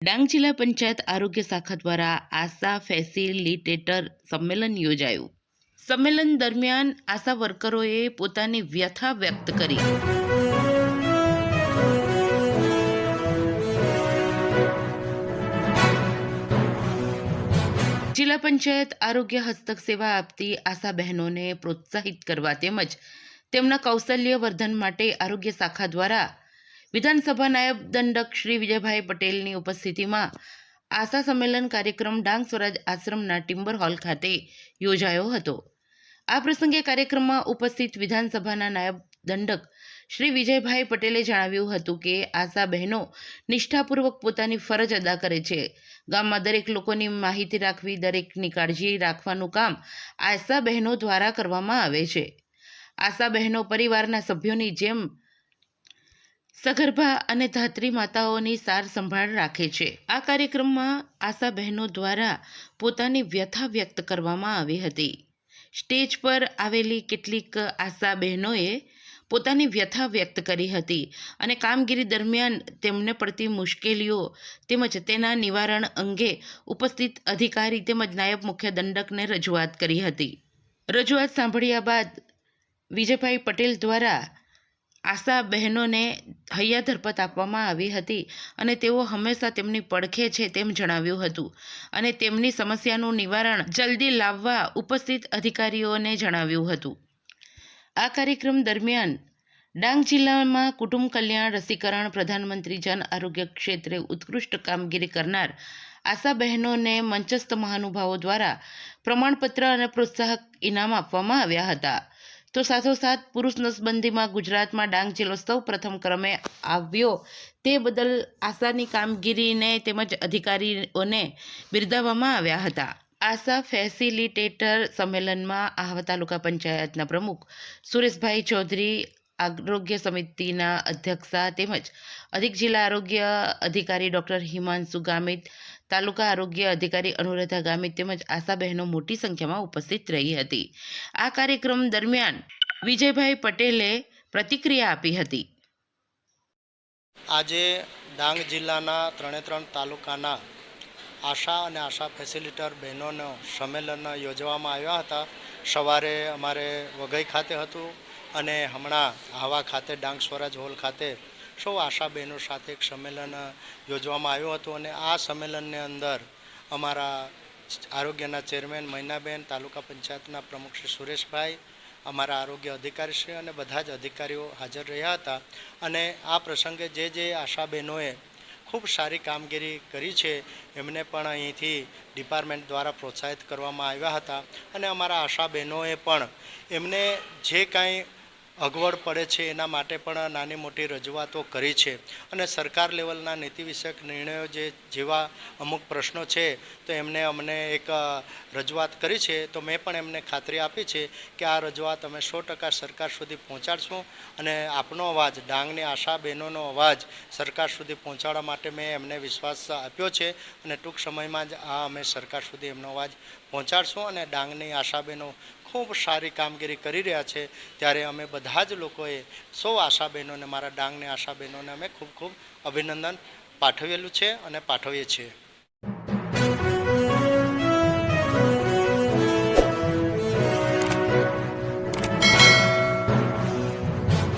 ડાંગ જિલ્લા પંચાયત આરોગ્ય શાખા દ્વારા આશા ફેસિલિટેટર સંમેલન યોજાયું। સંમેલન દરમિયાન આશા વર્કરોએ પોતાની વ્યથા વ્યક્ત કરી। જિલ્લા પંચાયત આરોગ્ય હસ્તક સેવા આપતી આશા બહેનોને પ્રોત્સાહિત કરવા તેમજ તેમના કૌશલ્ય વર્ધન માટે આરોગ્ય શાખા દ્વારા વિધાનસભા નાયબ દંડક શ્રી વિજયભાઈ પટેલની ઉપસ્થિતિમાં આશા સંમેલન કાર્યક્રમ ડાંગ સ્વરાજ આશ્રમના ટિમ્બર હોલ ખાતે યોજાયો હતો। આ પ્રસંગે કાર્યક્રમમાં ઉપસ્થિત વિધાનસભાના નાયબ દંડક શ્રી વિજયભાઈ પટેલે જણાવ્યું હતું કે આશા બહેનો નિષ્ઠાપૂર્વક પોતાની ફરજ અદા કરે છે। ગામમાં દરેક લોકોની માહિતી રાખવી, દરેકની કાળજી રાખવાનું કામ આશા બહેનો દ્વારા કરવામાં આવે છે। આશા બહેનો પરિવારના સભ્યોની જેમ સગર્ભા અને ધાત્રી માતાઓની સાર સંભાળ રાખે છે। આ કાર્યક્રમમાં આશા બહેનો દ્વારા પોતાની વ્યથા વ્યક્ત કરવામાં આવી હતી। સ્ટેજ પર આવેલી કેટલીક આશા બહેનોએ પોતાની વ્યથા વ્યક્ત કરી હતી અને કામગીરી દરમિયાન તેમને પડતી મુશ્કેલીઓ તેમજ તેના નિવારણ અંગે ઉપસ્થિત અધિકારી તેમજ નાયબ મુખ્ય દંડકને રજૂઆત કરી હતી। રજૂઆત સાંભળ્યા બાદ વિજયભાઈ પટેલ દ્વારા આશા બહેનોને હૈયાધરપત આપવામાં આવી હતી અને તેઓ હંમેશા તેમની પડખે છે તેમ જણાવ્યું હતું અને તેમની સમસ્યાનું નિવારણ જલ્દી લાવવા ઉપસ્થિત અધિકારીઓને જણાવ્યું હતું। આ કાર્યક્રમ દરમિયાન ડાંગ જિલ્લામાં કુટુંબ કલ્યાણ, રસીકરણ, પ્રધાનમંત્રી જન આરોગ્ય ક્ષેત્રે ઉત્કૃષ્ટ કામગીરી કરનાર આશા બહેનોને મંચસ્થ મહાનુભાવો દ્વારા પ્રમાણપત્ર અને પ્રોત્સાહક ઇનામ આપવામાં આવ્યા હતા। તો સાથોસાથ પુરુષ નસબંધીમાં ગુજરાતમાં ડાંગ જિલ્લો સૌ પ્રથમ ક્રમે આવ્યો તે બદલ આશાની કામગીરીને તેમજ અધિકારીઓને બિરદાવવામાં આવ્યા હતા। આશા ફેસિલિટેટર સંમેલનમાં આહવા તાલુકા પંચાયતના પ્રમુખ સુરેશભાઈ ચૌધરી, આરોગ્ય સમિતિના અધ્યક્ષા તેમજ અધિક જિલ્લા આરોગ્ય અધિકારી ડૉક્ટર હિમાંશુ ગામિત, તાલુકા આરોગ્ય અધિકારી અનુરાધા ગામિત તેમજ આશા બહેનો મોટી સંખ્યામાં ઉપસ્થિત રહી હતી। આ કાર્યક્રમ દરમિયાન વિજયભાઈ પટેલે પ્રતિક્રિયા આપી હતી। આજે ડાંગ જિલ્લાના 3 તાલુકાના આશા અને આશા ફેસિલિટેટર બહેનોનો સંમેલન યોજવામાં આવ્યા હતા। સવારે અમારે વઘઈ ખાતે હતું અને હમણાં આહવા ખાતે ડાંગ સ્વરાજ હોલ ખાતે સૌ આશા બહેનો સાથે એક સંમેલન યોજવામાં આવ્યું હતું અને આ સંમેલનની અંદર અમારા આરોગ્યના ચેરમેન મૈનાબેન, તાલુકા પંચાયતના પ્રમુખ શ્રી સુરેશભાઈ, અમારા આરોગ્ય અધિકારી શ્રી અને બધા જ અધિકારીઓ હાજર રહ્યા હતા અને આ પ્રસંગે જે આશા બહેનોએ ખૂબ સારી કામગીરી કરી છે એમને પણ અહીંથી ડિપાર્ટમેન્ટ દ્વારા પ્રોત્સાહિત કરવામાં આવ્યા હતા અને અમારા આશા બહેનોએ પણ એમને જે કાંઈ અગવડ પડે છે એના માટે પણ નાની મોટી રજૂઆતો કરી છે અને સરકાર લેવલના નીતિ વિષયક નિર્ણયો જેવા અમુક પ્રશ્નો છે તો એમને અમને એક રજૂઆત કરી છે તો મેં પણ એમને ખાતરી આપી છે કે આ રજૂઆત અમે 100% સરકાર સુધી પહોંચાડશું અને આપનો અવાજ, ડાંગની આશા બહેનોનો અવાજ સરકાર સુધી પહોંચાડવા માટે મેં એમને વિશ્વાસ આપ્યો છે અને ટૂંક સમયમાં જ આ અમે સરકાર સુધી એમનો અવાજ પહોંચાડશું અને ડાંગની આશા બહેનો ખૂબ સારી કામગીરી કરી રહ્યા છે ત્યારે અમે બધા જ લોકોએ સૌ આશા બહેનોને, મારા ડાંગની આશા બહેનોને અમે ખૂબ ખૂબ અભિનંદન પાઠવેલું છે અને પાઠવીએ છીએ।